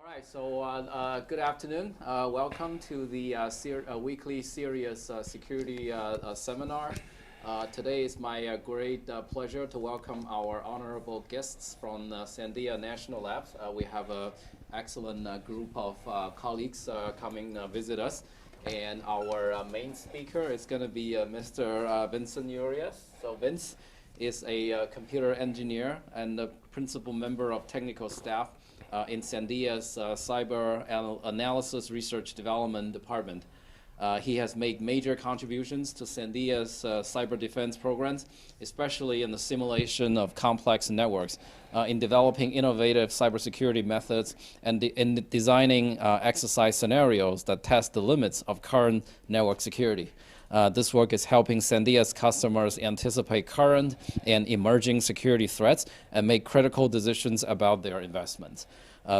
All right, so good afternoon. Welcome to the weekly CERIAS security seminar. Today is my great pleasure to welcome our honorable guests from Sandia National Labs. We have an excellent group of colleagues coming visit us. And our main speaker is going to be Mr. Vincent CERIAS. So Vince is a computer engineer and the principal member of technical staff in Sandias Cyber Analysis Research Development Department. He has made major contributions to Sandia's cyber defense programs, especially in the simulation of complex networks, in developing innovative cybersecurity methods, and in designing exercise scenarios that test the limits of current network security. This work is helping Sandia's customers anticipate current and emerging security threats and make critical decisions about their investments.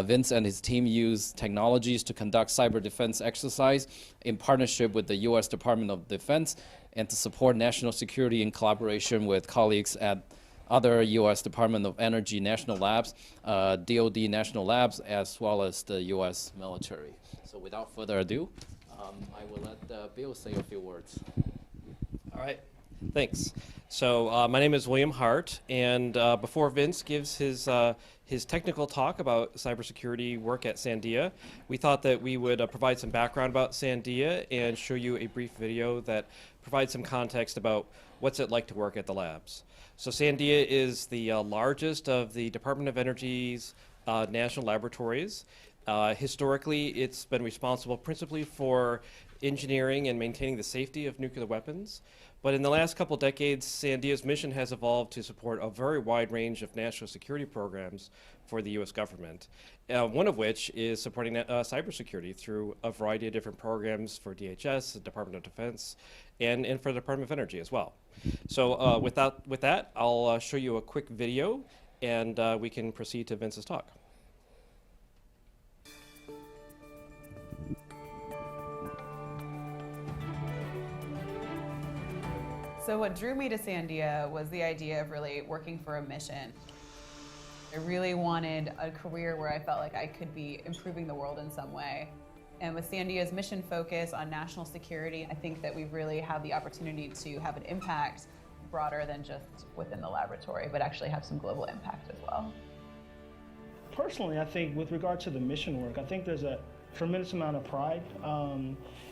Vince and his team use technologies to conduct cyber defense exercise in partnership with the U.S. Department of Defense and to support national security in collaboration with colleagues at other U.S. Department of Energy national labs, DoD national labs, as well as the U.S. military. So without further ado, I will let Bill say a few words. All right, thanks. So my name is William Hart, and before Vince gives his technical talk about cybersecurity work at Sandia, we thought that we would provide some background about Sandia and show you a brief video that provides some context about what's it like to work at the labs. So Sandia is the largest of the Department of Energy's national laboratories. Historically, it's been responsible principally for engineering and maintaining the safety of nuclear weapons. But in the last couple decades, Sandia's mission has evolved to support a very wide range of national security programs for the U.S. government, one of which is supporting cybersecurity through a variety of different programs for DHS, the Department of Defense, and for the Department of Energy as well. So with that, I'll show you a quick video, and we can proceed to Vince's talk. So what drew me to Sandia was the idea of really working for a mission. I really wanted a career where I felt like I could be improving the world in some way. And with Sandia's mission focus on national security, I think that we really have the opportunity to have an impact broader than just within the laboratory, but actually have some global impact as well. Personally, I think with regard to the mission work, I think there's a tremendous amount of pride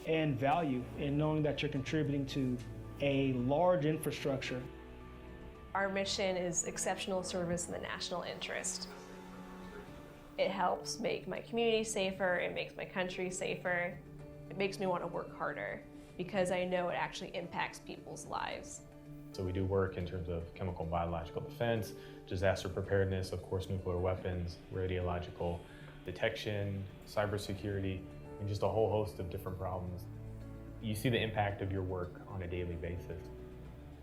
and value in knowing that you're contributing to a large infrastructure. Our mission is exceptional service in the national interest. It helps make my community safer, it makes my country safer, it makes me want to work harder because I know it actually impacts people's lives. So we do work in terms of chemical and biological defense, disaster preparedness, of course nuclear weapons, radiological detection, cybersecurity, and just a whole host of different problems. You see the impact of your work on a daily basis.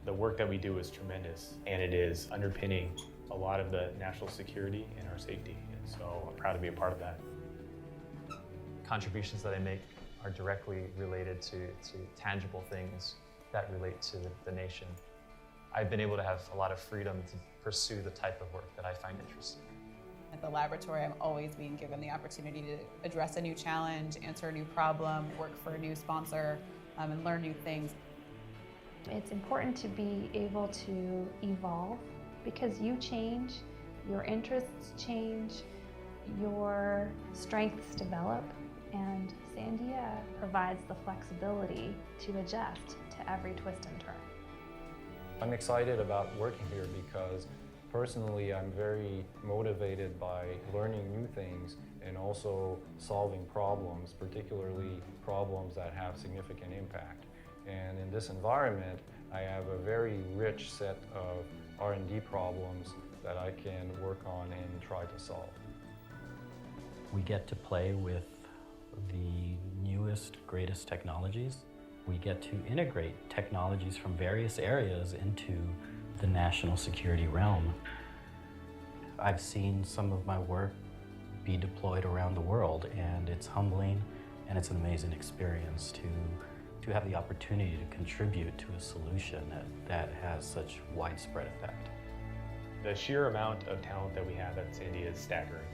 The work that we do is tremendous, and it is underpinning a lot of the national security and our safety. And so I'm proud to be a part of that. Contributions that I make are directly related to tangible things that relate to the nation. I've been able to have a lot of freedom to pursue the type of work that I find interesting. At the laboratory, I'm always being given the opportunity to address a new challenge, answer a new problem, work for a new sponsor, and learn new things. It's important to be able to evolve because you change, your interests change, your strengths develop, and Sandia provides the flexibility to adjust to every twist and turn. I'm excited about working here because personally, I'm very motivated by learning new things and also solving problems, particularly problems that have significant impact. And in this environment, I have a very rich set of R&D problems that I can work on and try to solve. We get to play with the newest, greatest technologies. We get to integrate technologies from various areas into the national security realm. I've seen some of my work be deployed around the world, and it's humbling and it's an amazing experience to have the opportunity to contribute to a solution that has such widespread effect. The sheer amount of talent that we have at Sandia is staggering.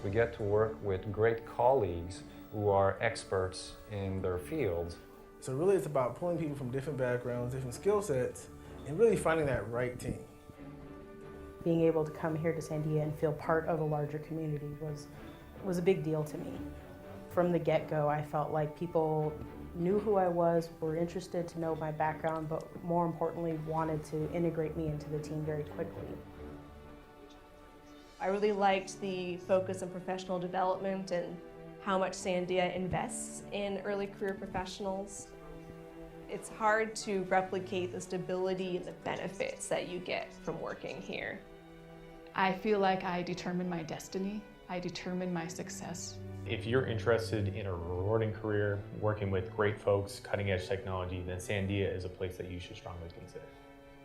We get to work with great colleagues who are experts in their fields. So really it's about pulling people from different backgrounds, different skill sets, and really finding that right team. Being able to come here to Sandia and feel part of a larger community was a big deal to me. From the get-go, I felt like people knew who I was, were interested to know my background, but more importantly, wanted to integrate me into the team very quickly. I really liked the focus on professional development and how much Sandia invests in early career professionals. It's hard to replicate the stability and the benefits that you get from working here. I feel like I determine my destiny. I determine my success. If you're interested in a rewarding career, working with great folks, cutting edge technology, then Sandia is a place that you should strongly consider.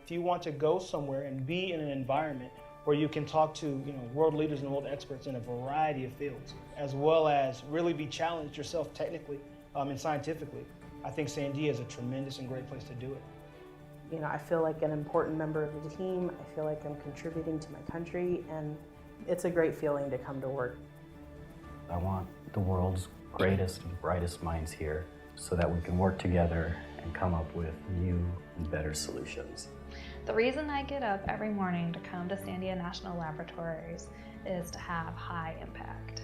If you want to go somewhere and be in an environment where you can talk to world leaders and world experts in a variety of fields, as well as really be challenged yourself technically and scientifically, I think Sandia is a tremendous and great place to do it. I feel like an important member of the team. I feel like I'm contributing to my country, and it's a great feeling to come to work. I want the world's greatest and brightest minds here so that we can work together and come up with new and better solutions. The reason I get up every morning to come to Sandia National Laboratories is to have high impact.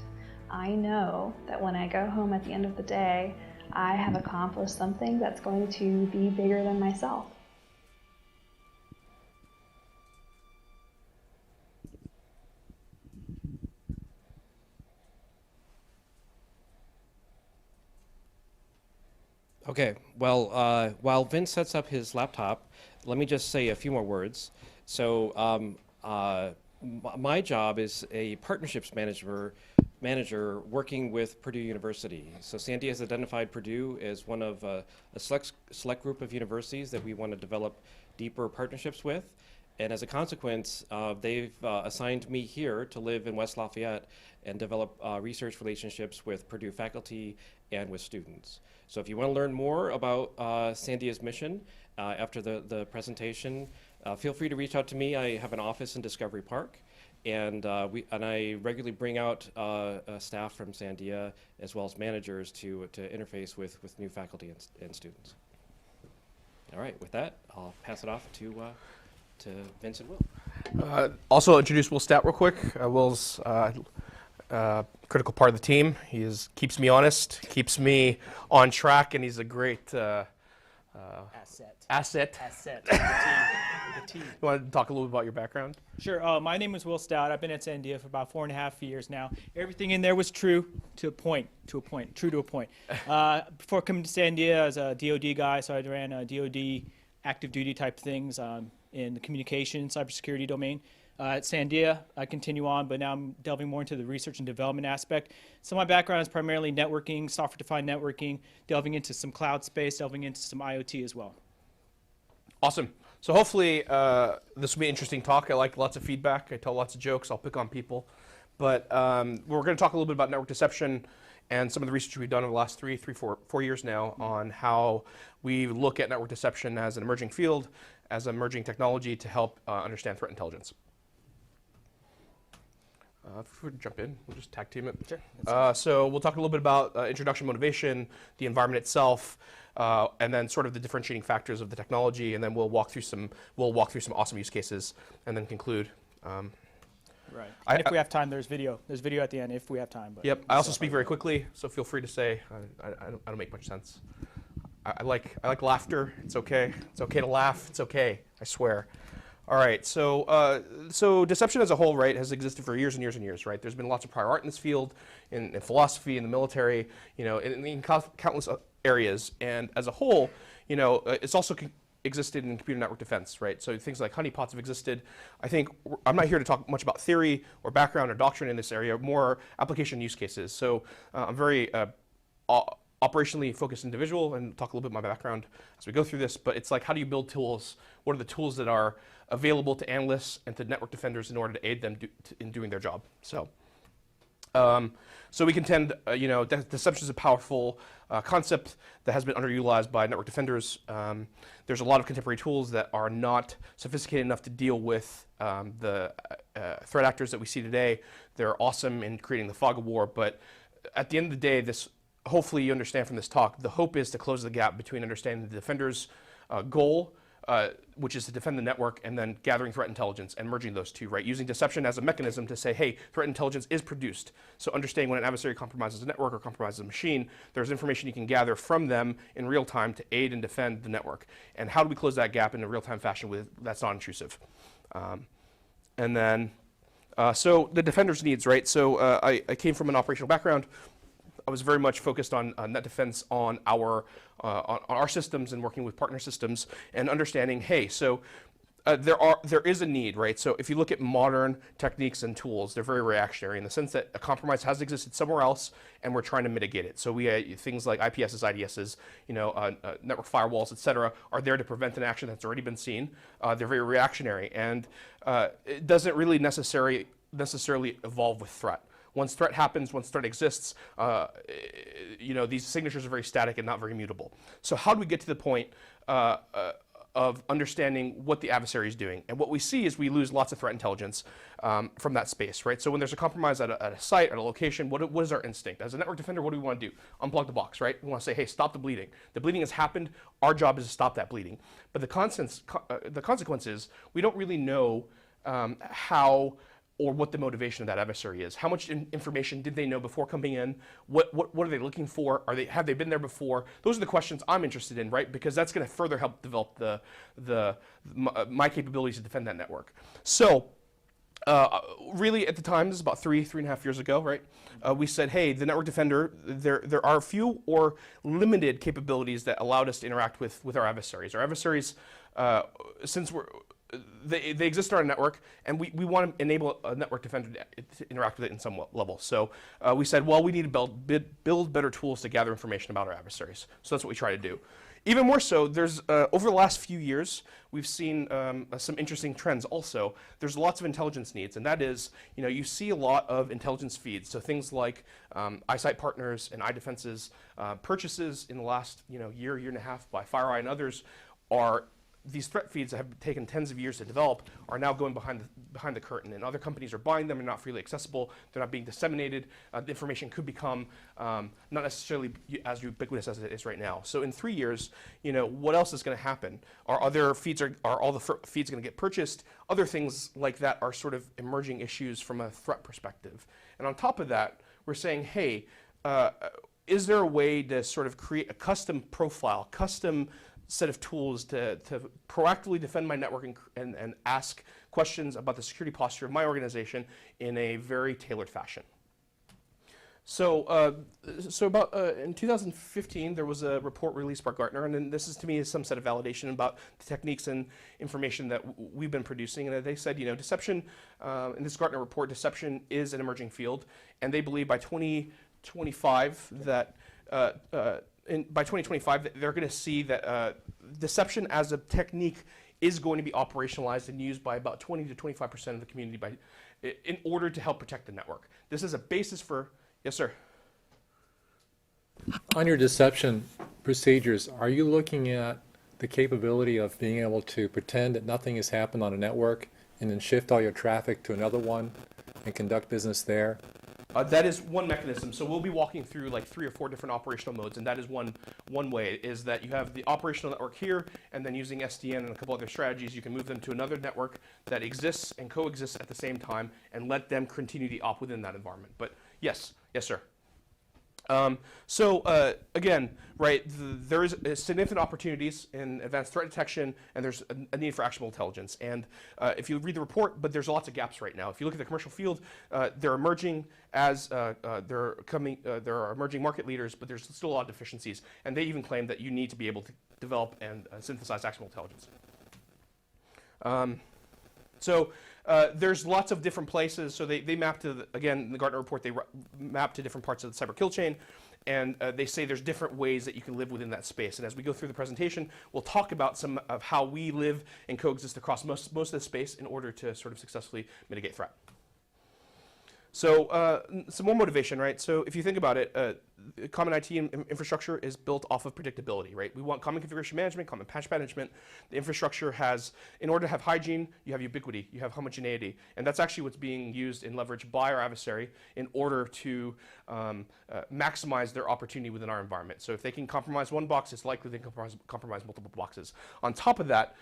I know that when I go home at the end of the day, I have accomplished something that's going to be bigger than myself. Okay, well, while Vince sets up his laptop, let me just say a few more words. So my job is a partnerships manager working with Purdue University. So Sandia has identified Purdue as one of a select group of universities that we want to develop deeper partnerships with. And as a consequence, they've assigned me here to live in West Lafayette and develop research relationships with Purdue faculty and with students. So if you want to learn more about Sandia's mission after the presentation, feel free to reach out to me. I have an office in Discovery Park, and I regularly bring out staff from Sandia as well as managers to interface with new faculty and students. All right, with that, I'll pass it off to Vince and Will. Also introduce Will Stout real quick. Will's critical part of the team. He keeps me honest, keeps me on track, and he's a great asset. The team. You want to talk a little bit about your background? Sure. My name is Will Stout. I've been at Sandia for about 4.5 years now. Everything in there was true to a point. True to a point. Before coming to Sandia, as a DoD guy, so I ran DoD active duty type things in the communication, cybersecurity domain. At Sandia, I continue on, but now I'm delving more into the research and development aspect. So my background is primarily networking, software-defined networking, delving into some cloud space, delving into some IoT as well. Awesome. So hopefully this will be an interesting talk. I like lots of feedback. I tell lots of jokes. I'll pick on people. But we're going to talk a little bit about network deception and some of the research we've done over the last four years now on how we look at network deception as an emerging field, as an emerging technology to help understand threat intelligence. If we jump in, we'll just tag team it. Sure. So we'll talk a little bit about introduction motivation, the environment itself, and then sort of the differentiating factors of the technology, and then we'll walk through some awesome use cases, and then conclude. Right. And if we have time, there's video. There's video at the end if we have time. But yep. I also speak very quickly, so feel free to say I don't make much sense. I like laughter. It's okay. It's okay to laugh. It's okay. I swear. All right, so deception as a whole, right, has existed for years and years and years, right? There's been lots of prior art in this field, in philosophy, in the military, in countless areas. And as a whole, it's also existed in computer network defense, right? So things like honeypots have existed. I think I'm not here to talk much about theory or background or doctrine in this area, more application use cases. So I'm very operationally focused individual and talk a little bit about my background as we go through this, but it's like, how do you build tools? What are the tools that are available to analysts and to network defenders in order to aid them in doing their job? So So we contend, deception is a powerful concept that has been underutilized by network defenders. There's a lot of contemporary tools that are not sophisticated enough to deal with the threat actors that we see today. They're awesome in creating the fog of war, but at the end of the day, hopefully you understand from this talk, the hope is to close the gap between understanding the defender's goal, which is to defend the network, and then gathering threat intelligence and merging those two, right? Using deception as a mechanism to say, hey, threat intelligence is produced. So understanding when an adversary compromises a network or compromises a machine, there's information you can gather from them in real time to aid and defend the network. And how do we close that gap in a real-time fashion that's not intrusive? And then, so the defender's needs, right? So I came from an operational background. I was very much focused on net defense on our systems and working with partner systems and understanding, hey, so there is a need, right? So if you look at modern techniques and tools, they're very reactionary in the sense that a compromise has existed somewhere else and we're trying to mitigate it. So we things like IPSs, IDSs, network firewalls, et cetera, are there to prevent an action that's already been seen. They're very reactionary, and it doesn't really necessarily evolve with threat. Once threat happens, once threat exists, these signatures are very static and not very mutable. So how do we get to the point of understanding what the adversary is doing? And what we see is we lose lots of threat intelligence from that space, right? So when there's a compromise at a site, at a location, what is our instinct? As a network defender, what do we want to do? Unplug the box, right? We want to say, hey, stop the bleeding. The bleeding has happened. Our job is to stop that bleeding. But the consequence is we don't really know how or what the motivation of that adversary is. How much information did they know before coming in? What are they looking for? Have they been there before? Those are the questions I'm interested in, right? Because that's going to further help develop my capabilities to defend that network. So really at the time, this is about three and a half years ago, right? We said, hey, the network defender, there are few or limited capabilities that allowed us to interact with our adversaries. Our adversaries, since they exist on our network, and we want to enable a network defender to interact with it in some level. So we said, well, we need to build better tools to gather information about our adversaries. So that's what we try to do. Even more so, there's over the last few years, we've seen some interesting trends also. There's lots of intelligence needs, and that is, you see a lot of intelligence feeds. So things like iSight partners and iDefense's purchases in the last year and a half by FireEye and others are these threat feeds that have taken tens of years to develop are now going behind the curtain, and other companies are buying them. They're not freely accessible. They're not being disseminated. The information could become not necessarily as ubiquitous as it is right now. So in 3 years, what else is going to happen? Are all the feeds going to get purchased? Other things like that are sort of emerging issues from a threat perspective. And on top of that, we're saying, hey, is there a way to sort of create a custom profile, custom set of tools to proactively defend my network and ask questions about the security posture of my organization in a very tailored fashion. So, about in 2015, there was a report released by Gartner, and then this is to me is some set of validation about the techniques and information that we've been producing. And they said, deception in this Gartner report, deception is an emerging field, and they believe by 2025 that. By 2025, they're going to see that deception as a technique is going to be operationalized and used by about 20 to 25% of the community in order to help protect the network. This is a basis for, yes, sir? On your deception procedures, are you looking at the capability of being able to pretend that nothing has happened on a network and then shift all your traffic to another one and conduct business there? That is one mechanism. So we'll be walking through like 3 or 4 different operational modes, and that is one way, is that you have the operational network here, and then using SDN and a couple other strategies, you can move them to another network that exists and coexists at the same time and let them continue the op within that environment. But yes, sir. Again, right, there is significant opportunities in advanced threat detection, and there's a need for actionable intelligence. And if you read the report, but there's lots of gaps right now. If you look at the commercial field, they're emerging as there are emerging market leaders, but there's still a lot of deficiencies. And they even claim that you need to be able to develop and synthesize actionable intelligence. There's lots of different places. So they map to, again, in the Gartner report, they map to different parts of the cyber kill chain. And they say there's different ways that you can live within that space. And as we go through the presentation, we'll talk about some of how we live and coexist across most of the space in order to sort of successfully mitigate threat. So some more motivation, right? So if you think about it, common IT infrastructure is built off of predictability, right? We want common configuration management, common patch management. The infrastructure has, in order to have hygiene, you have ubiquity, you have homogeneity, and that's actually what's being used and leveraged by our adversary in order to maximize their opportunity within our environment. So if they can compromise one box, it's likely they can compromise multiple boxes. On top of that,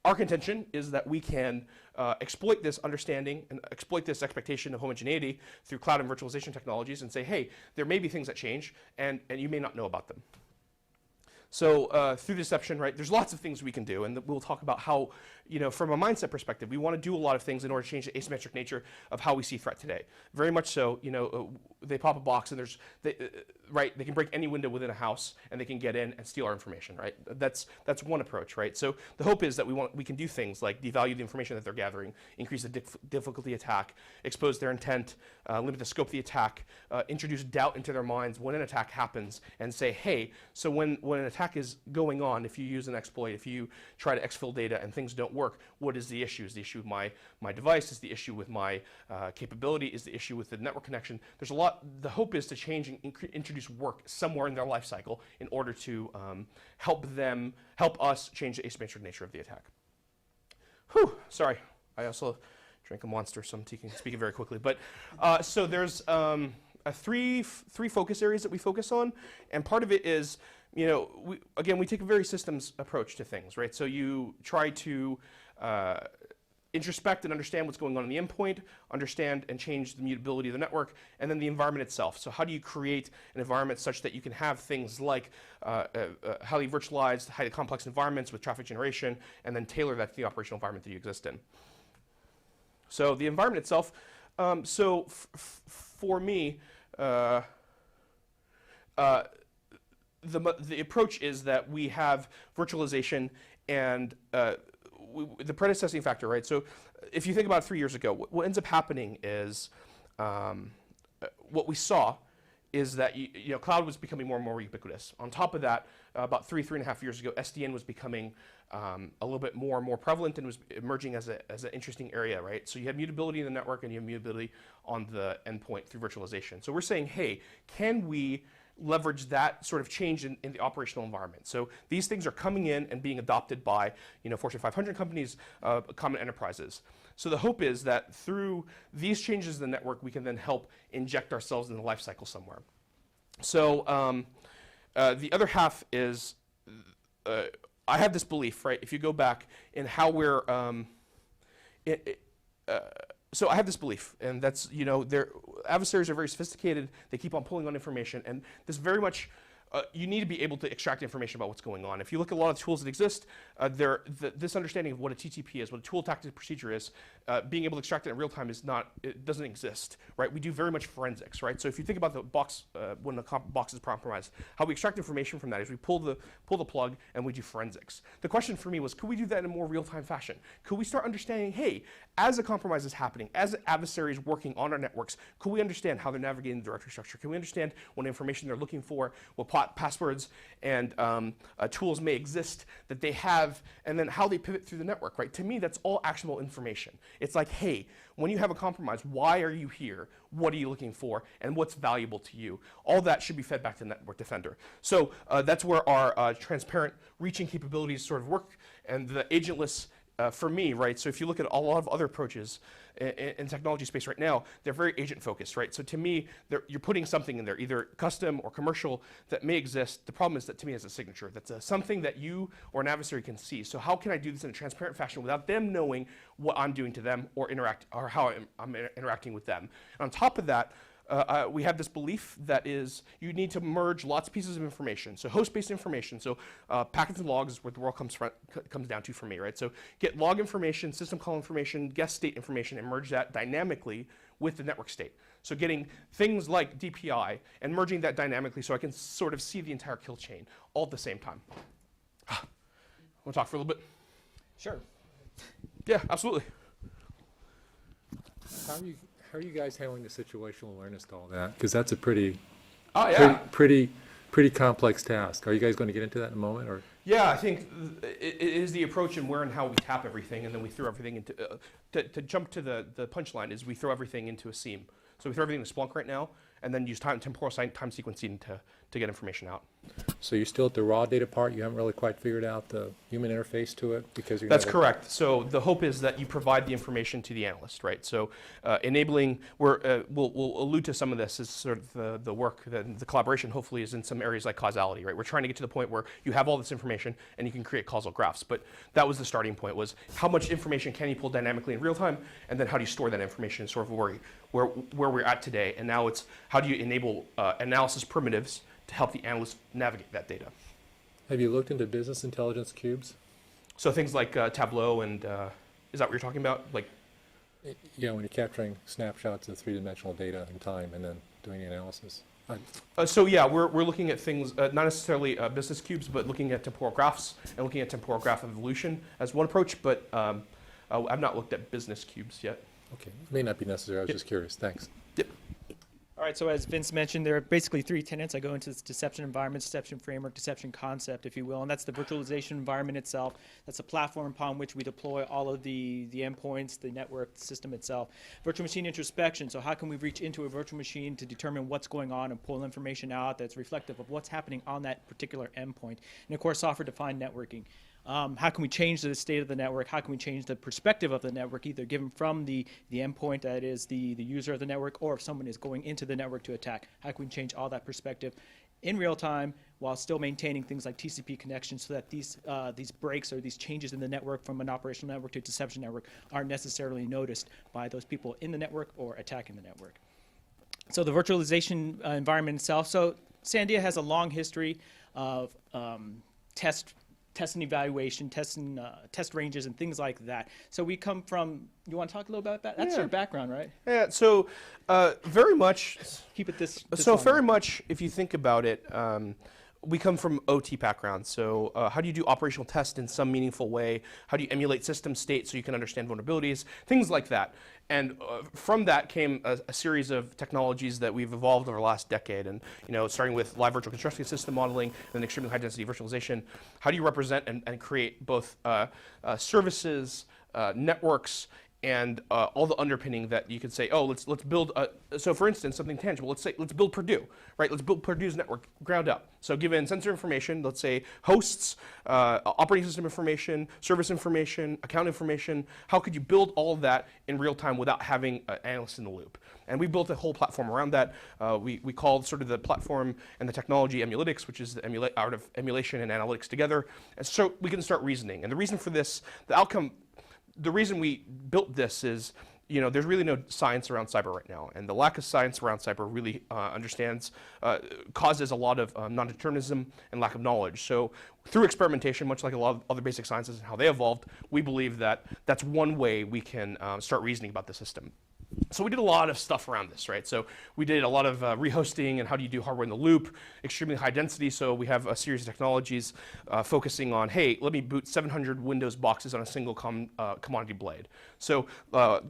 our contention is that we can exploit this understanding and exploit this expectation of homogeneity through cloud and virtualization technologies and say, hey, there may be things that change and you may not know about them. So through deception, right, there's lots of things we can do, and we'll talk about how, from a mindset perspective, we want to do a lot of things in order to change the asymmetric nature of how we see threat today. Very much so, they pop a box and they can break any window within a house and they can get in and steal our information, right? That's one approach, right? So the hope is that we can do things like devalue the information that they're gathering, increase the difficulty attack, expose their intent, limit the scope of the attack, introduce doubt into their minds when an attack happens, and say, hey, so when an attack is going on, if you use an exploit, if you try to exfil data and things don't work, what is the issue? Is the issue with my device? Is the issue with my capability? Is the issue with the network connection? There's a lot. The hope is to change and introduce work somewhere in their life cycle in order to help us change the asymmetric nature of the attack. Whew, sorry. I also drank a Monster, so I'm speaking very quickly. But so there's three focus areas that we focus on, and part of it is, we take a very systems approach to things, right? So you try to introspect and understand what's going on in the endpoint, understand and change the mutability of the network, and then the environment itself. So how do you create an environment such that you can have things like highly virtualized, highly complex environments with traffic generation, and then tailor that to the operational environment that you exist in. So the environment itself, for me, the approach is that we have virtualization and the predecessing factor, right? So if you think about 3 years ago, what ends up happening is what we saw is that cloud was becoming more and more ubiquitous. On top of that, about 3.5 years ago, SDN was becoming a little bit more and more prevalent and was emerging as an interesting area, right? So you have mutability in the network and you have mutability on the endpoint through virtualization. So we're saying, hey, can we leverage that sort of change in the operational environment? So these things are coming in and being adopted by Fortune 500 companies, common enterprises. So the hope is that through these changes in the network, we can then help inject ourselves in the life cycle somewhere. So the other half is, I have this belief, right? If you go back in how we're, so I have this belief, and that's, their adversaries are very sophisticated. They keep on pulling on information, and this very much, you need to be able to extract information about what's going on. If you look at a lot of tools that exist, this understanding of what a TTP is, what a tool tactic procedure is, being able to extract it in real time it doesn't exist, right? We do very much forensics, right? So if you think about the box, when the box is compromised, how we extract information from that is we pull the plug and we do forensics. The question for me was, could we do that in a more real-time fashion? Could we start understanding, hey, as a compromise is happening, as adversaries working on our networks, could we understand how they're navigating the directory structure? Can we understand what information they're looking for, what passwords and tools may exist that they have, and then how they pivot through the network, right? To me, that's all actionable information. It's like, hey, when you have a compromise, why are you here? What are you looking for? And what's valuable to you? All that should be fed back to Network Defender. So that's where our transparent reaching capabilities sort of work, and the agentless, for me, right? So if you look at a lot of other approaches in technology space right now, they're very agent focused, right? So to me, you're putting something in there, either custom or commercial, that may exist. The problem is that to me it's a signature. That's something that you or an adversary can see. So how can I do this in a transparent fashion without them knowing what I'm doing to them or how I'm interacting with them? And on top of that, we have this belief that is you need to merge lots of pieces of information. So host-based information, so packets and logs is what the world comes down to for me, right? So get log information, system call information, guest state information, and merge that dynamically with the network state. So getting things like DPI and merging that dynamically so I can sort of see the entire kill chain all at the same time. Want to talk for a little bit? Sure. Yeah, absolutely. How are you guys handling the situational awareness to all that? Because that's a pretty pretty complex task. Are you guys going to get into that in a moment, or? Yeah, I think it is the approach and where and how we tap everything, and then we throw everything into, to jump to the punchline is we throw everything into a seam. So we throw everything into Splunk right now, and then use temporal time sequencing to get information out. So you're still at the raw data part? You haven't really quite figured out the human interface to it? Because That's correct. So the hope is that you provide the information to the analyst, right? So enabling, we'll allude to some of this as sort of the work, the collaboration hopefully is in some areas like causality, right? We're trying to get to the point where you have all this information and you can create causal graphs. But that was the starting point, was how much information can you pull dynamically in real time, and then how do you store that information, sort of where we're at today. And now it's how do you enable analysis primitives to help the analyst navigate that data. Have you looked into business intelligence cubes? So things like Tableau and, is that what you're talking about? Like, yeah, when you're capturing snapshots of three-dimensional data in time and then doing the analysis. So yeah, we're looking at things, not necessarily business cubes, but looking at temporal graphs and looking at temporal graph evolution as one approach, but I've not looked at business cubes yet. Okay, it may not be necessary, I was just curious, thanks. Yep. All right, so as Vince mentioned, there are basically three tenets. I go into this deception environment, deception framework, deception concept, if you will, and that's the virtualization environment itself. That's a platform upon which we deploy all of the endpoints, the network, the system itself. Virtual machine introspection, so how can we reach into a virtual machine to determine what's going on and pull information out that's reflective of what's happening on that particular endpoint. And of course, software-defined networking. How can we change the state of the network? How can we change the perspective of the network, either given from the endpoint, that is the user of the network, or if someone is going into the network to attack? How can we change all that perspective in real time while still maintaining things like TCP connections, so that these breaks or these changes in the network from an operational network to a deception network aren't necessarily noticed by those people in the network or attacking the network? So the virtualization environment itself. So Sandia has a long history of test and evaluation, test ranges, and things like that. So we come from, you want to talk a little about that? That's your background, right? Yeah, so very much. Keep it this so long. very much, if you think about it, we come from OT backgrounds. So how do you do operational tests in some meaningful way? How do you emulate system state so you can understand vulnerabilities? Things like that. And from that came a series of technologies that we've evolved over the last decade. And starting with live virtual constructed system modeling and then extremely high density virtualization. How do you represent and create both services, networks, and all the underpinning that you could say, oh, let's build. So for instance, something tangible. Let's build Purdue, right? Let's build Purdue's network ground up. So given sensor information, let's say hosts, operating system information, service information, account information. How could you build all of that in real time without having an analyst in the loop? And we built a whole platform around that. We called sort of the platform and the technology Emulytics, which is the art of emulation and analytics together. And so we can start reasoning. And the reason for this, the reason we built this is, there's really no science around cyber right now, and the lack of science around cyber really causes a lot of non-determinism and lack of knowledge. So through experimentation, much like a lot of other basic sciences and how they evolved, we believe that that's one way we can start reasoning about the system. So we did a lot of stuff around this, right? So we did a lot of rehosting and how do you do hardware in the loop, extremely high density. So we have a series of technologies focusing on, hey, let me boot 700 Windows boxes on a single commodity blade. So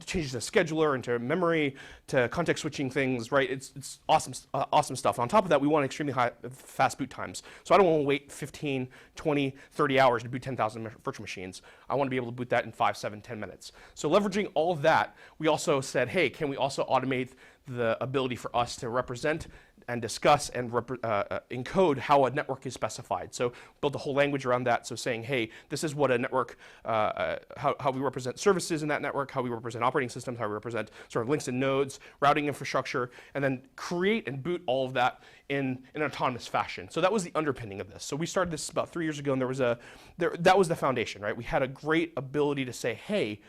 changes to scheduler, into memory, to context switching things, right? It's awesome stuff. On top of that, we want extremely high, fast boot times. So I don't want to wait 15, 20, 30 hours to boot 10,000 virtual machines. I want to be able to boot that in 5, 7, 10 minutes. So leveraging all of that, we also said, hey, can we also automate the ability for us to represent and discuss and encode how a network is specified. So build a whole language around that. So saying, hey, this is what a network, how we represent services in that network, how we represent operating systems, how we represent sort of links and nodes, routing infrastructure, and then create and boot all of that in an autonomous fashion. So that was the underpinning of this. So we started this about 3 years ago, and that was the foundation, right? We had a great ability to say, hey,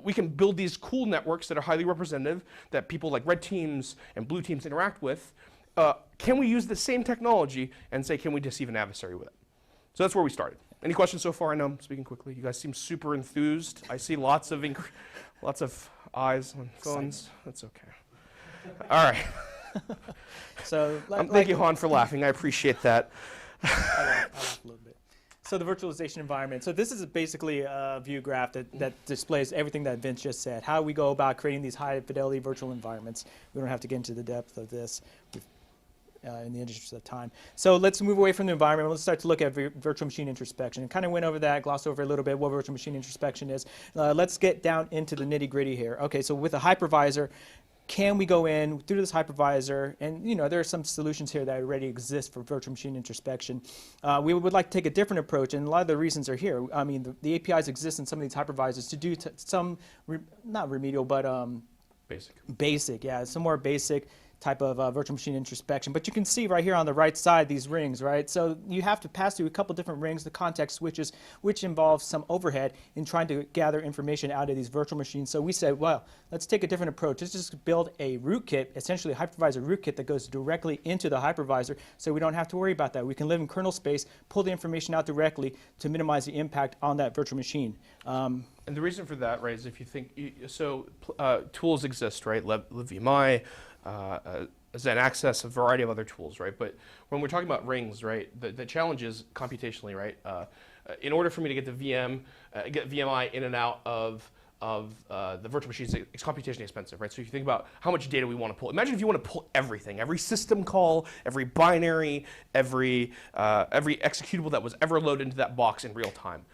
we can build these cool networks that are highly representative, that people like red teams and blue teams interact with. Can we use the same technology and say, can we deceive an adversary with it? So that's where we started. Any questions so far? I know I'm speaking quickly. You guys seem super enthused. I see lots of eyes on phones. That's okay. All right. So thank you, Han, for laughing. I appreciate that. I laugh a little bit. So the virtualization environment. So this is basically a view graph that displays everything that Vince just said. How we go about creating these high fidelity virtual environments. We don't have to get into the depth of this. in the interest of time. So let's move away from the environment. Let's start to look at virtual machine introspection. And kind of went over that, glossed over a little bit what virtual machine introspection is. Let's get down into the nitty gritty here. Okay, so with a hypervisor, can we go in through this hypervisor? And there are some solutions here that already exist for virtual machine introspection. We would like to take a different approach, and a lot of the reasons are here. I mean, the APIs exist in some of these hypervisors to do some, not remedial, but basic, yeah, some more basic type of virtual machine introspection. But you can see right here on the right side these rings, right? So you have to pass through a couple different rings, the context switches, which involves some overhead in trying to gather information out of these virtual machines. So we said, well, let's take a different approach. Let's just build a rootkit, essentially a hypervisor rootkit that goes directly into the hypervisor, so we don't have to worry about that. We can live in kernel space, pull the information out directly to minimize the impact on that virtual machine. And the reason for that, right, is if you think, tools exist, right, LibVMI, Zen Access, a variety of other tools, right? But when we're talking about rings, right, the challenge is computationally, right? In order for me to get the get VMI in and out of the virtual machines, it's computationally expensive, right? So if you think about how much data we want to pull, imagine if you want to pull everything, every system call, every binary, every executable that was ever loaded into that box in real time.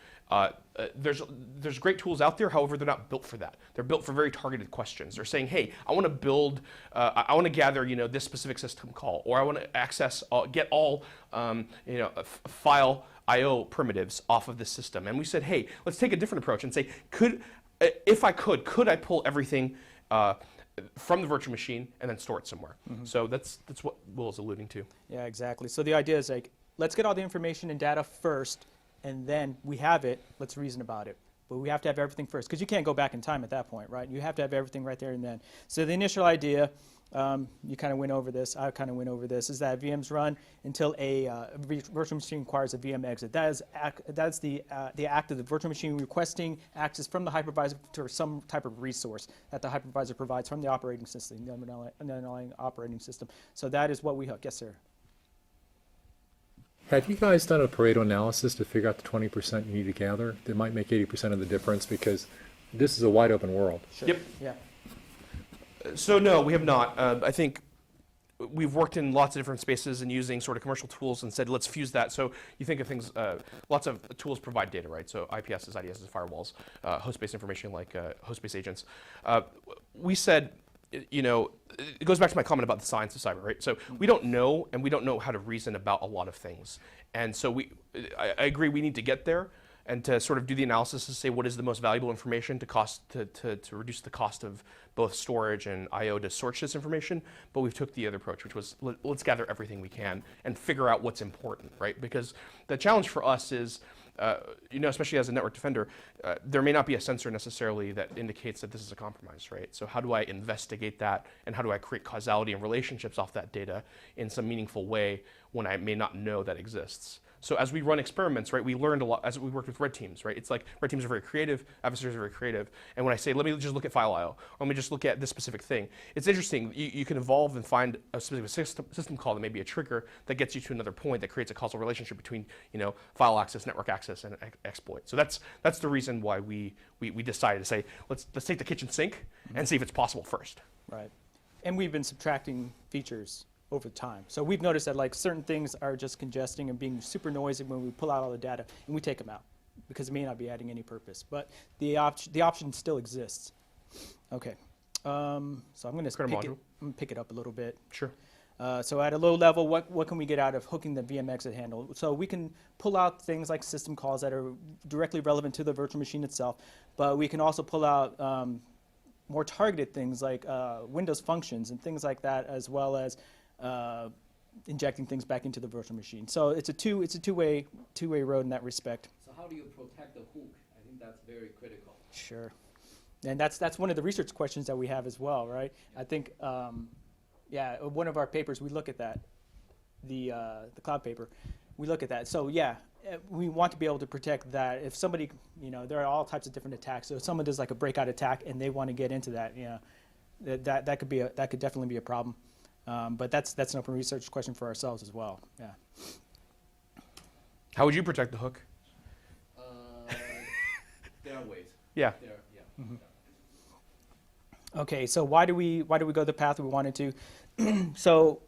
There's great tools out there, however, they're not built for that. They're built for very targeted questions. They're saying, hey, I want to build, I want to gather, this specific system call, or I want to access, get all, file I/O primitives off of this system. And we said, hey, let's take a different approach and say, if I could I pull everything from the virtual machine and then store it somewhere? Mm-hmm. So that's what Will is alluding to. Yeah, exactly. So the idea is like, let's get all the information and data first, and then we have it, let's reason about it. But we have to have everything first, because you can't go back in time at that point, right? You have to have everything right there and then. So the initial idea, you kind of went over this, I kind of went over this, is that VMs run until a virtual machine requires a VM exit. That's the act of the virtual machine requesting access from the hypervisor to some type of resource that the hypervisor provides from the operating system, the underlying operating system. So that is what we hook. Yes, sir. Have you guys done a Pareto analysis to figure out the 20% you need to gather that might make 80% of the difference? Because this is a wide open world. Sure. Yep. Yeah. So no, we have not. I think we've worked in lots of different spaces and using sort of commercial tools and said, let's fuse that. So you think of things, lots of tools provide data, right? So IPSs, IDSs, firewalls, host-based information like host-based agents. We said, it goes back to my comment about the science of cyber, right? So we don't know, and we don't know how to reason about a lot of things. And so I agree we need to get there and to sort of do the analysis to say what is the most valuable information to reduce the cost of both storage and I/O to search this information. But we've took the other approach, which was let's gather everything we can and figure out what's important, right? Because the challenge for us is, especially as a network defender, there may not be a sensor necessarily that indicates that this is a compromise, right? So how do I investigate that, and how do I create causality and relationships off that data in some meaningful way when I may not know that exists? So as we run experiments, right, we learned a lot as we worked with red teams, right? It's like red teams are very creative, adversaries are very creative. And when I say, let me just look at file I/O, or let me just look at this specific thing, it's interesting. You can evolve and find a specific system call that may be a trigger that gets you to another point that creates a causal relationship between, file access, network access, and exploit. So that's the reason why we decided to say, let's take the kitchen sink and see if it's possible first. Right. And we've been subtracting features over time. So we've noticed that like certain things are just congesting and being super noisy when we pull out all the data, and we take them out because it may not be adding any purpose. But the option still exists. Okay. So I'm going to pick it up a little bit. Sure. So at a low level, what can we get out of hooking the VM exit handle? So we can pull out things like system calls that are directly relevant to the virtual machine itself, but we can also pull out more targeted things like Windows functions and things like that, as well as injecting things back into the virtual machine. So it's a two-way road in that respect. So how do you protect the hook? I think that's very critical. Sure. And that's one of the research questions that we have as well, right? I think, one of our papers, we look at that, the cloud paper, we look at that. So yeah, we want to be able to protect that. If somebody, there are all types of different attacks. So if someone does like a breakout attack and they want to get into that, that could definitely be a problem. But that's an open research question for ourselves as well. Yeah. How would you protect the hook? There are ways. Yeah. Mm-hmm. Okay, so why do we go the path we wanted to? So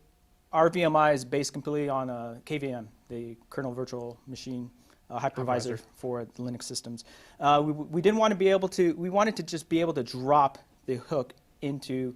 our VMI is based completely on KVM, the kernel virtual machine hypervisor for the Linux systems. We didn't want to be able to, we wanted to just be able to drop the hook into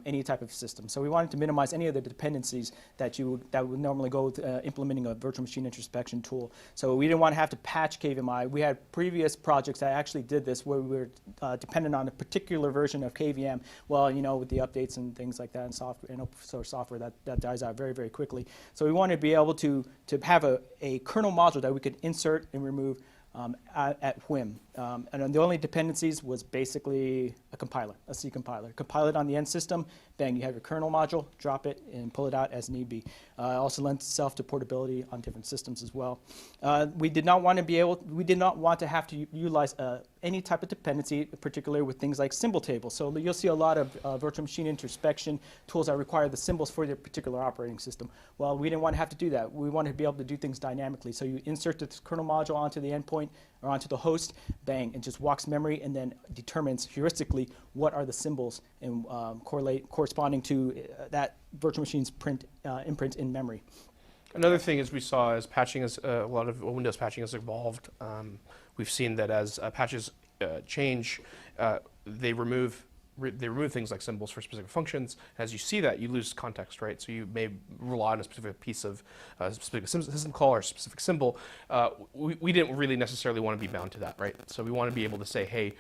any type of system. So we wanted to minimize any of the dependencies that would normally go with implementing a virtual machine introspection tool. So we didn't want to have to patch KVMI. We had previous projects that actually did this where we were dependent on a particular version of KVM. Well, you know, with the updates and things like that and software and open source software, that dies out very, very quickly. So we wanted to be able to have a kernel module that we could insert and remove at whim. And the only dependencies was basically a compiler, a C compiler. Compile it on the end system, bang, you have your kernel module, drop it, and pull it out as need be. Also lends itself to portability on different systems as well. We did not want to have to utilize any type of dependency, particularly with things like symbol tables. So you'll see a lot of virtual machine introspection tools that require the symbols for their particular operating system. Well, we didn't want to have to do that. We wanted to be able to do things dynamically. So you insert the kernel module onto the endpoint or onto the host, bang, and just walks memory and then determines heuristically what are the symbols and corresponding to that virtual machine's imprint in memory. Another thing is we saw as patching, as a lot of Windows patching has evolved, we've seen that as patches change, they remove things like symbols for specific functions. As you see that, you lose context, right? So you may rely on a specific piece of specific system call or a specific symbol. We didn't really necessarily want to be bound to that, right? So we want to be able to say, hey,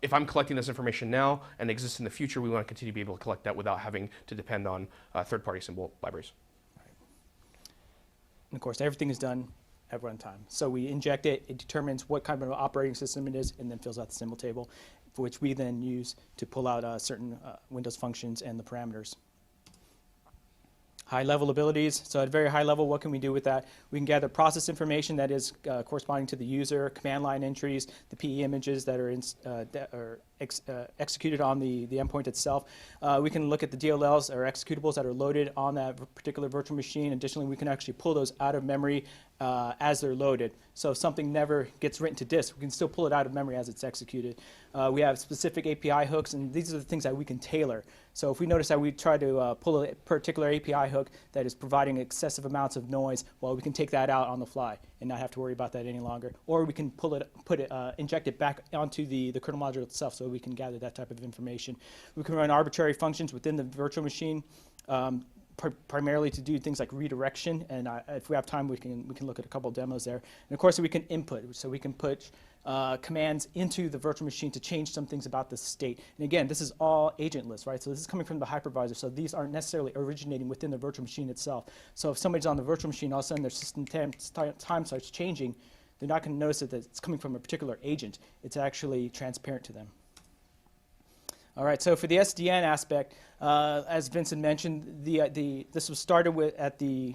if I'm collecting this information now and exists in the future, we want to continue to be able to collect that without having to depend on third-party symbol libraries. And of course, everything is done at runtime. So we inject it, it determines what kind of operating system it is, and then fills out the symbol table, for which we then use to pull out certain Windows functions and the parameters. High-level abilities. So at a very high level, what can we do with that? We can gather process information that is corresponding to the user, command line entries, the PE images that are executed on the endpoint itself. We can look at the DLLs or executables that are loaded on that particular virtual machine. Additionally, we can actually pull those out of memory as they're loaded. So if something never gets written to disk, we can still pull it out of memory as it's executed. We have specific API hooks, and these are the things that we can tailor. So if we notice that we try to pull a particular API hook that is providing excessive amounts of noise, well, we can take that out on the fly and not have to worry about that any longer. Or we can inject it back onto the kernel module itself so we can gather that type of information. We can run arbitrary functions within the virtual machine, primarily to do things like redirection, and if we have time, we can look at a couple of demos there. And of course, we can input, so we can put commands into the virtual machine to change some things about the state. And again, this is all agentless, right? So this is coming from the hypervisor, so these aren't necessarily originating within the virtual machine itself. So if somebody's on the virtual machine, all of a sudden their system time starts changing, they're not going to notice that it's coming from a particular agent. It's actually transparent to them. All right, so for the SDN aspect, as Vincent mentioned, this was started at the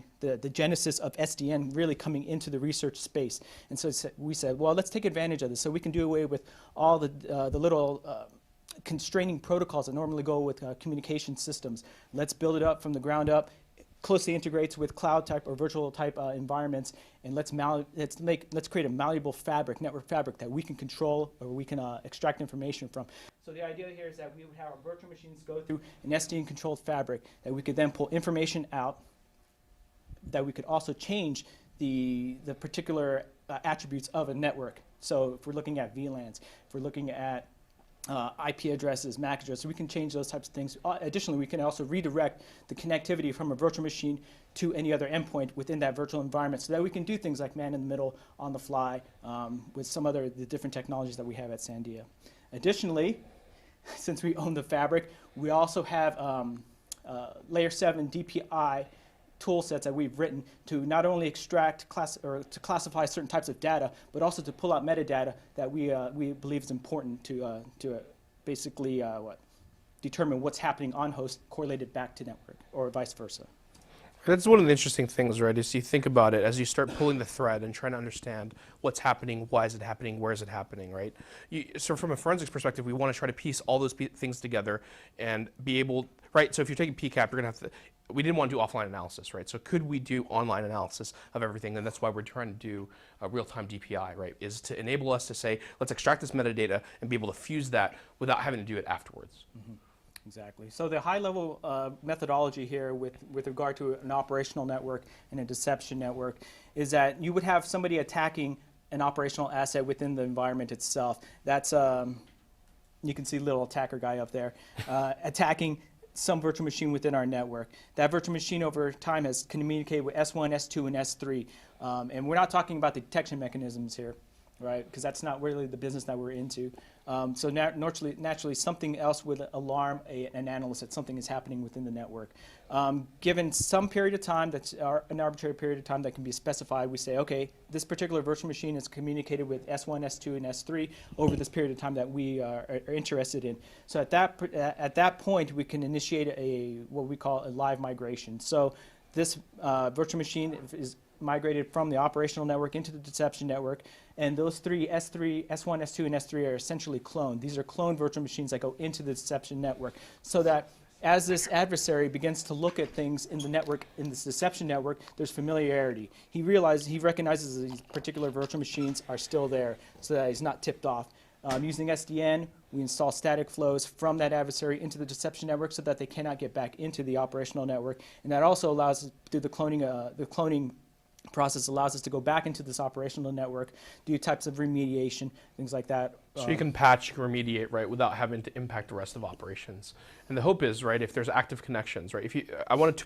genesis of SDN really coming into the research space. And so we said, well, let's take advantage of this so we can do away with all the little constraining protocols that normally go with communication systems. Let's build it up from the ground up. Closely integrates with cloud type or virtual type environments, and let's create a malleable fabric, network fabric that we can control or we can extract information from. So the idea here is that we would have our virtual machines go through an SDN controlled fabric that we could then pull information out, that we could also change the particular attributes of a network. So if we're looking at VLANs, if we're looking at IP addresses, MAC addresses, we can change those types of things. Additionally, we can also redirect the connectivity from a virtual machine to any other endpoint within that virtual environment so that we can do things like man in the middle, on the fly, with some other the different technologies that we have at Sandia. Additionally, since we own the fabric, we also have layer 7 DPI tool sets that we've written to not only extract to classify certain types of data, but also to pull out metadata that we believe is important to basically determine what's happening on host correlated back to network or vice versa. That's one of the interesting things, right, is you think about it as you start pulling the thread and trying to understand what's happening, why is it happening, where is it happening, right? So from a forensics perspective, we want to try to piece all those things together and be able, right, so if you're taking PCAP, you're going to have to, we didn't want to do offline analysis, right? So could we do online analysis of everything? And that's why we're trying to do a real-time DPI, right, is to enable us to say, let's extract this metadata and be able to fuse that without having to do it afterwards. Mm-hmm. Exactly. So the high-level methodology here with regard to an operational network and a deception network is that you would have somebody attacking an operational asset within the environment itself. That's, you can see little attacker guy up there, attacking some virtual machine within our network. That virtual machine over time has communicated with S1, S2, and S3. And we're not talking about the detection mechanisms here, right? Because that's not really the business that we're into. So naturally, something else would alarm an analyst that something is happening within the network. Given some period of time, that's an arbitrary period of time that can be specified, we say, okay, this particular virtual machine is communicated with S1, S2, and S3 over this period of time that we are interested in. So at that point, we can initiate what we call a live migration. So this virtual machine is migrated from the operational network into the deception network, and those three, S1, S2, and S3 are essentially cloned. These are cloned virtual machines that go into the deception network, so that as this adversary begins to look at things in the network, in this deception network, there's familiarity. He recognizes that these particular virtual machines are still there, so that he's not tipped off. Using SDN, we install static flows from that adversary into the deception network so that they cannot get back into the operational network, and that also allows us, through the cloning process, allows us to go back into this operational network, do types of remediation, things like that. So you can patch, you can remediate, right, without having to impact the rest of operations. And the hope is, right, if there's active connections, right, I wanted to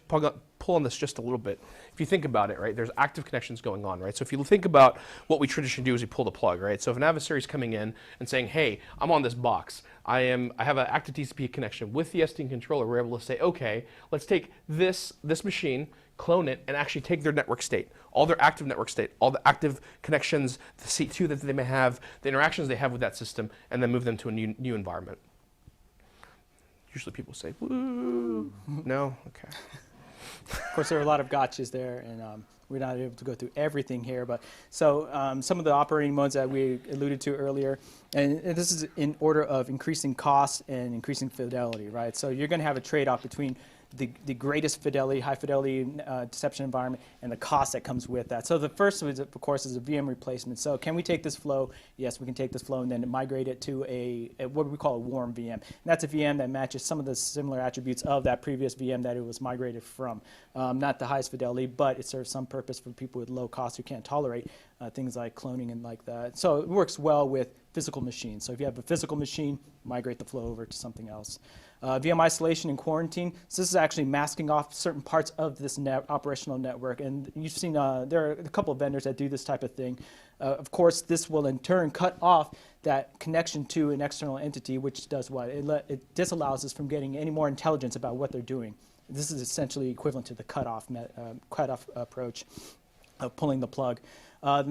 pull on this just a little bit. If you think about it, right, there's active connections going on, right? So if you think about what we traditionally do is we pull the plug, right? So if an adversary is coming in and saying, hey, I'm on this box, I have an active TCP connection with the SDN controller, we're able to say, okay, let's take this machine, clone it, and actually take their network state, all their active network state, all the active connections, the C2 that they may have, the interactions they have with that system, and then move them to a new environment. Usually people say, woo. No? Okay. Of course, there are a lot of gotchas there, and we're not able to go through everything here. But so some of the operating modes that we alluded to earlier, and this is in order of increasing cost and increasing fidelity, right? So you're going to have a trade-off between the greatest fidelity, high fidelity deception environment, and the cost that comes with that. So the first, of course, is a VM replacement. So can we take this flow? Yes, we can take this flow and then migrate it to a what we call a warm VM. And that's a VM that matches some of the similar attributes of that previous VM that it was migrated from. Not the highest fidelity, but it serves some purpose for people with low cost who can't tolerate things like cloning and like that. So it works well with physical machines. So if you have a physical machine, migrate the flow over to something else. VM isolation and quarantine. So this is actually masking off certain parts of this operational network. And you've seen there are a couple of vendors that do this type of thing. Of course, this will in turn cut off that connection to an external entity, which does what? It disallows us from getting any more intelligence about what they're doing. This is essentially equivalent to the cutoff approach of pulling the plug. The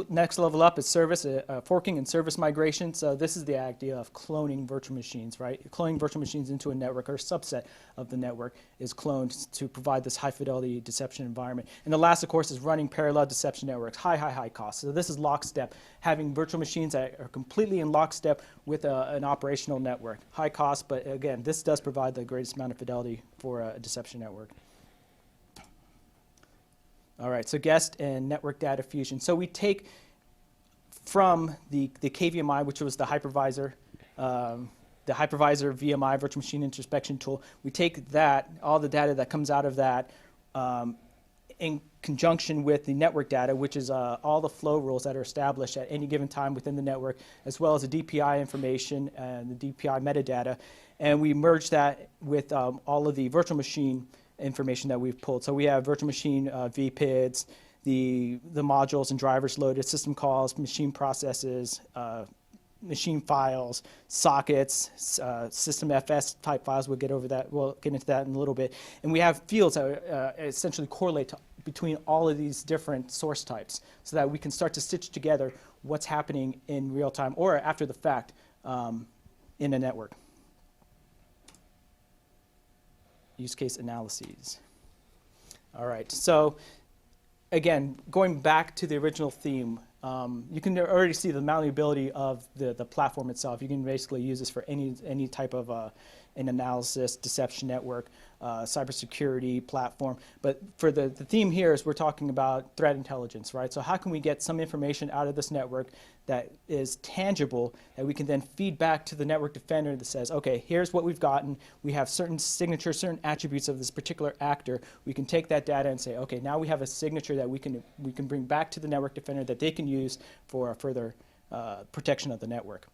next level up is service, forking and service migration. So this is the idea of cloning virtual machines, right? Cloning virtual machines into a network, or a subset of the network is cloned to provide this high fidelity deception environment. And the last, of course, is running parallel deception networks, high cost. So this is lockstep, having virtual machines that are completely in lockstep with an operational network. High cost, but again, this does provide the greatest amount of fidelity for a deception network. All right, so guest and network data fusion. So we take from the KVMI, which was the hypervisor VMI, virtual machine introspection tool. We take that, all the data that comes out of that, in conjunction with the network data, which is all the flow rules that are established at any given time within the network, as well as the DPI information and the DPI metadata, and we merge that with all of the virtual machine information that we've pulled. So we have virtual machine VPIDs, the modules and drivers loaded, system calls, machine processes, machine files, sockets, system FS type files. We'll get into that in a little bit. And we have fields that essentially correlate between all of these different source types, so that we can start to stitch together what's happening in real time or after the fact in a network. Use case analyses. All right, so again, going back to the original theme, you can already see the malleability of the platform itself. You can basically use this for any type of an analysis, deception network, cybersecurity platform. But for the theme here is we're talking about threat intelligence, right? So how can we get some information out of this network that is tangible that we can then feed back to the network defender that says, okay, here's what we've gotten. We have certain signatures, certain attributes of this particular actor. We can take that data and say, okay, now we have a signature that we can bring back to the network defender that they can use for further protection of the network.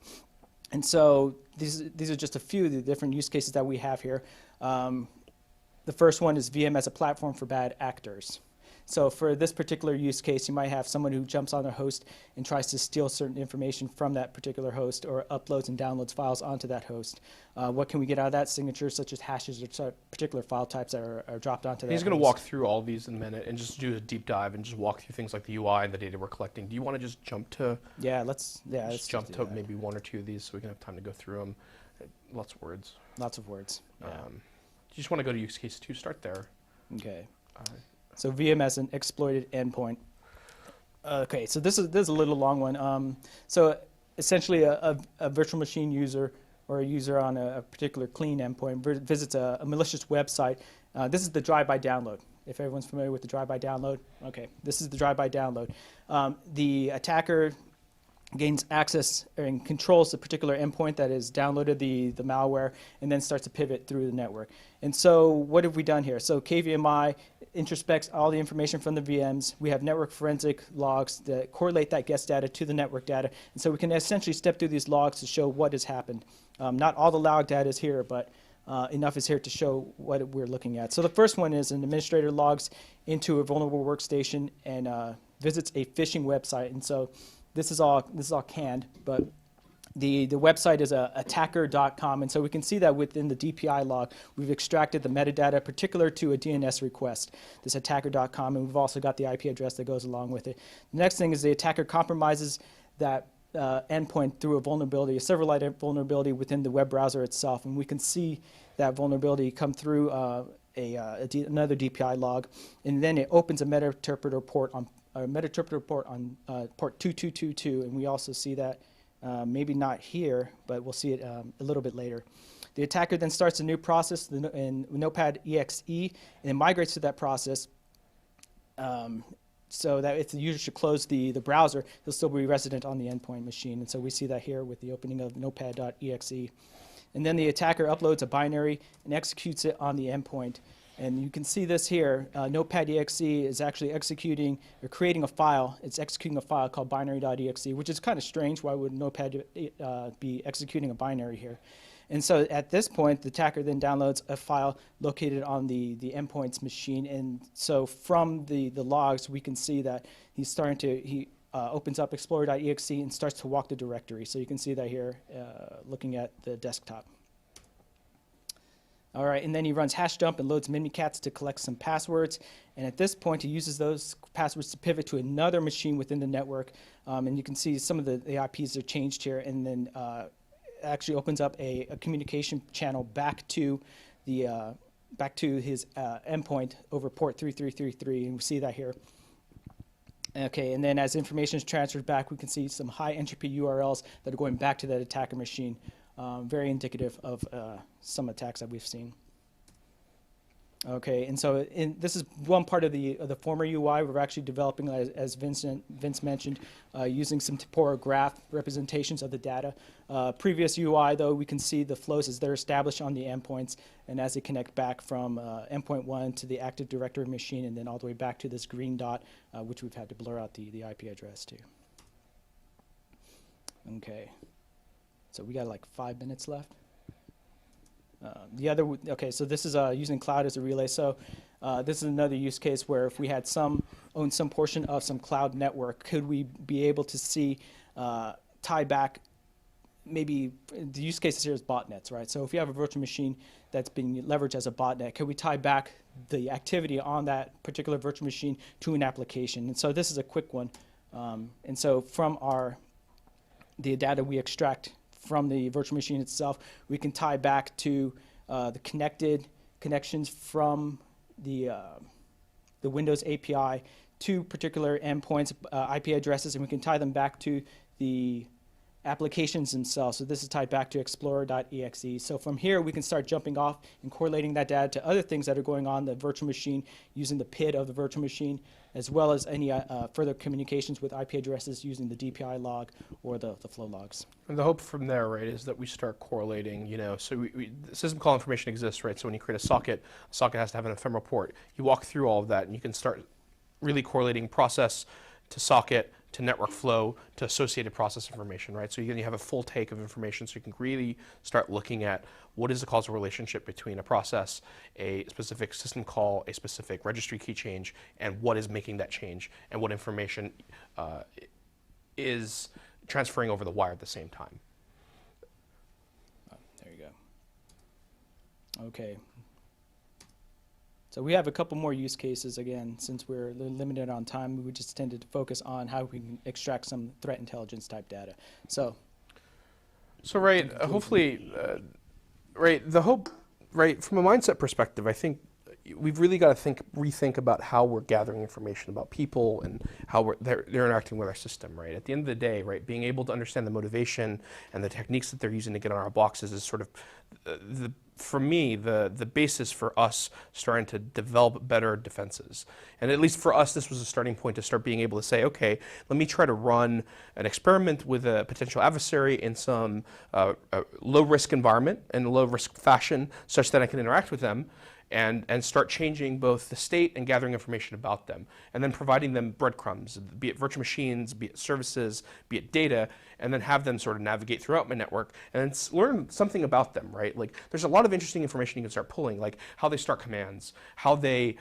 And so these are just a few of the different use cases that we have here. The first one is VM as a platform for bad actors. So for this particular use case, you might have someone who jumps on a host and tries to steal certain information from that particular host or uploads and downloads files onto that host. What can we get out of that? Signatures such as hashes or particular file types that are dropped onto that He's going to host. walk through all of these in a minute and just do a deep dive and just walk through things like the UI and the data we're collecting. Do you want to just jump to? Let's jump to maybe one or two of these so we can have time to go through them. Lots of words. Lots of words. Yeah. You just want to go to use case 2. Start there. Okay. So VM as an exploited endpoint. Okay, so this is a little long one. So essentially a virtual machine user or a user on a particular clean endpoint visits a malicious website. This is the drive-by download. If everyone's familiar with the drive-by download, okay, this is the drive-by download. The attacker gains access and controls the particular endpoint that has downloaded the malware and then starts to pivot through the network. And so what have we done here? So KVMI introspects all the information from the VMs. We have network forensic logs that correlate that guest data to the network data. And so we can essentially step through these logs to show what has happened. Not all the log data is here, but enough is here to show what we're looking at. So the first one is an administrator logs into a vulnerable workstation and visits a phishing website. And so this is all canned, but the website is attacker.com, and so we can see that within the DPI log, we've extracted the metadata particular to a DNS request, this attacker.com, and we've also got the IP address that goes along with it. The next thing is the attacker compromises that endpoint through a vulnerability, a server-side vulnerability within the web browser itself, and we can see that vulnerability come through another DPI log, and then it opens a meta-interpreter port on port 2222, and we also see that maybe not here, but we'll see it a little bit later. The attacker then starts a new process in Notepad exe and then migrates to that process so that if the user should close the browser, he'll still be resident on the endpoint machine. And so we see that here with the opening of notepad.exe. And then the attacker uploads a binary and executes it on the endpoint. And you can see this here. Notepad.exe is actually executing or creating a file. It's executing a file called binary.exe, which is kind of strange. Why would Notepad be executing a binary here? And so at this point, the attacker then downloads a file located on the endpoint's machine. And so from the logs, we can see that he opens up explorer.exe and starts to walk the directory. So you can see that here looking at the desktop. All right, and then he runs hash dump and loads Mimikatz to collect some passwords. And at this point, he uses those passwords to pivot to another machine within the network. And you can see some of the IPs are changed here, and then actually opens up a communication channel back to his endpoint over port 3333, and we see that here. Okay, and then as information is transferred back, we can see some high entropy URLs that are going back to that attacker machine. Very indicative of some attacks that we've seen. Okay, and so this is one part of the former UI. We're actually developing, as Vince mentioned, using some Tempora graph representations of the data. Previous UI, though, we can see the flows as they're established on the endpoints and as they connect back from endpoint 1 to the Active Directory machine and then all the way back to this green dot, which we've had to blur out the IP address to. Okay. So we got like 5 minutes left. So this is using cloud as a relay. So this is another use case where if we had own some portion of some cloud network, could we be able to see, tie back, maybe the use cases here is botnets, right? So if you have a virtual machine that's being leveraged as a botnet, could we tie back the activity on that particular virtual machine to an application? And so this is a quick one. And so from the data we extract from the virtual machine itself, we can tie back to the connections from the Windows API to particular endpoints, IP addresses, and we can tie them back to the applications themselves. So this is tied back to explorer.exe. So from here, we can start jumping off and correlating that data to other things that are going on in the virtual machine using the PID of the virtual machine, as well as any further communications with IP addresses using the DPI log or the flow logs. And the hope from there, right, is that we start correlating, so the system call information exists, right? So when you create a socket has to have an ephemeral port. You walk through all of that and you can start really correlating process to socket to network flow to associated process information, right? So you have a full take of information, so you can really start looking at what is the causal relationship between a process, a specific system call, a specific registry key change, and what is making that change, and what information is transferring over the wire at the same time. There you go. Okay. So we have a couple more use cases. Again, since we're limited on time, we just tended to focus on how we can extract some threat intelligence type data. So right, hopefully, right, the hope, right, from a mindset perspective, I think we've really got to rethink about how we're gathering information about people and how they're interacting with our system, right? At the end of the day, right, being able to understand the motivation and the techniques that they're using to get on our boxes is sort of for me, the basis for us starting to develop better defenses. And at least for us, this was a starting point to start being able to say, okay, let me try to run an experiment with a potential adversary in some low-risk environment and low-risk fashion such that I can interact with them and start changing both the state and gathering information about them, and then providing them breadcrumbs, be it virtual machines, be it services, be it data, and then have them sort of navigate throughout my network and then learn something about them, right? Like, there's a lot of interesting information you can start pulling, like how they start commands, how they,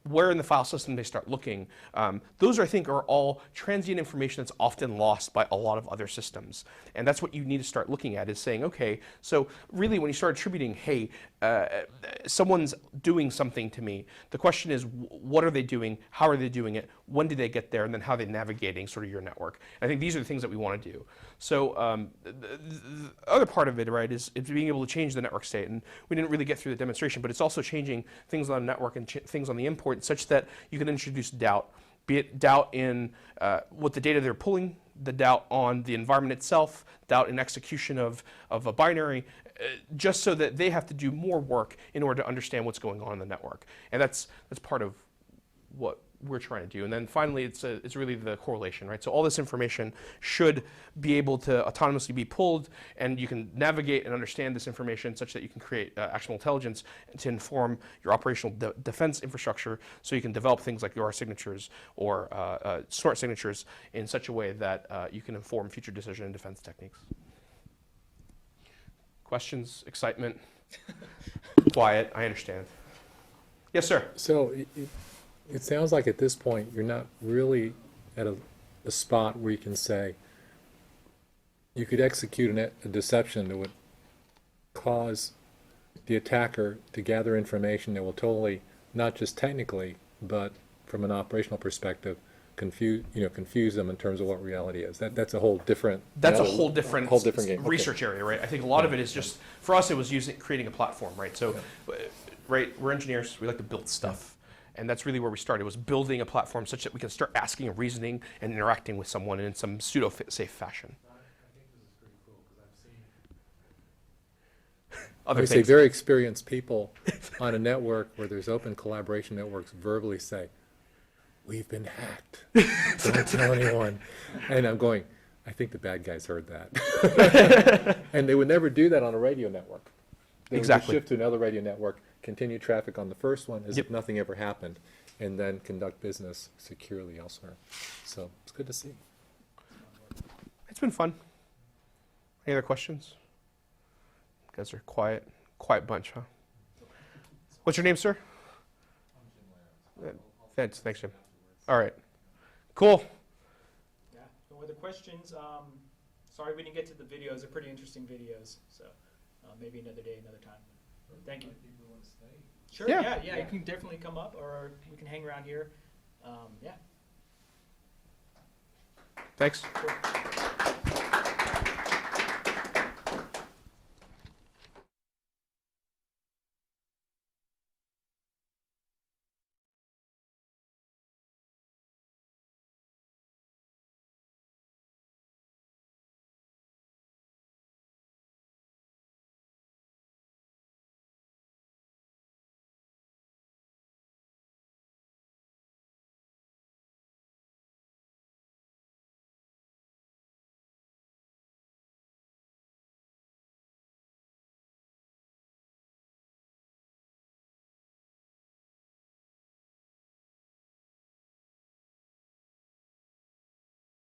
where in the file system they start looking. Those, I think, are all transient information that's often lost by a lot of other systems. And that's what you need to start looking at, is saying, okay, so really when you start attributing, hey, someone's doing something to me, the question is, what are they doing, how are they doing it, when did they get there, and then how are they navigating sort of your network. I think these are the things that we want to do. So the other part of it, right, is being able to change the network state. And we didn't really get through the demonstration, but it's also changing things on the network and things on the import such that you can introduce doubt, be it doubt in what the data they're pulling, the doubt on the environment itself, doubt in execution of a binary, just so that they have to do more work in order to understand what's going on in the network. And that's part of what we're trying to do. And then finally, it's really the correlation, right? So all this information should be able to autonomously be pulled, and you can navigate and understand this information such that you can create actionable intelligence to inform your operational defense infrastructure, so you can develop things like UR signatures or snort signatures in such a way that you can inform future decision and defense techniques. Questions, excitement, quiet, I understand. Yes, sir. So it sounds like at this point you're not really at a spot where you can say you could execute a deception that would cause the attacker to gather information that will totally, not just technically, but from an operational perspective, confuse them in terms of what reality is. That's a whole different. That's a whole different game. Research area, right? I think a lot of it is just, for us, it was creating a platform, right? So, right, we're engineers. We like to build stuff. And that's really where we started, was building a platform such that we can start asking and reasoning and interacting with someone in some pseudo-safe fashion. I think this is pretty cool, because I've seen other very experienced people on a network where there's open collaboration networks verbally say, "We've been hacked. Don't tell anyone." And I'm going, I think the bad guys heard that. And they would never do that on a radio network. They would just shift to another radio network, continue traffic on the first one as if nothing ever happened, and then conduct business securely elsewhere. So it's good to see. It's been fun. Any other questions? You guys are quiet bunch, huh? What's your name, sir? Thanks, Jim. All right. Cool. Yeah. No other questions? Sorry we didn't get to the videos. They're pretty interesting videos. So maybe another day, another time. Thank you. Sure. Yeah. You can definitely come up, or we can hang around here. Yeah. Thanks. Cool.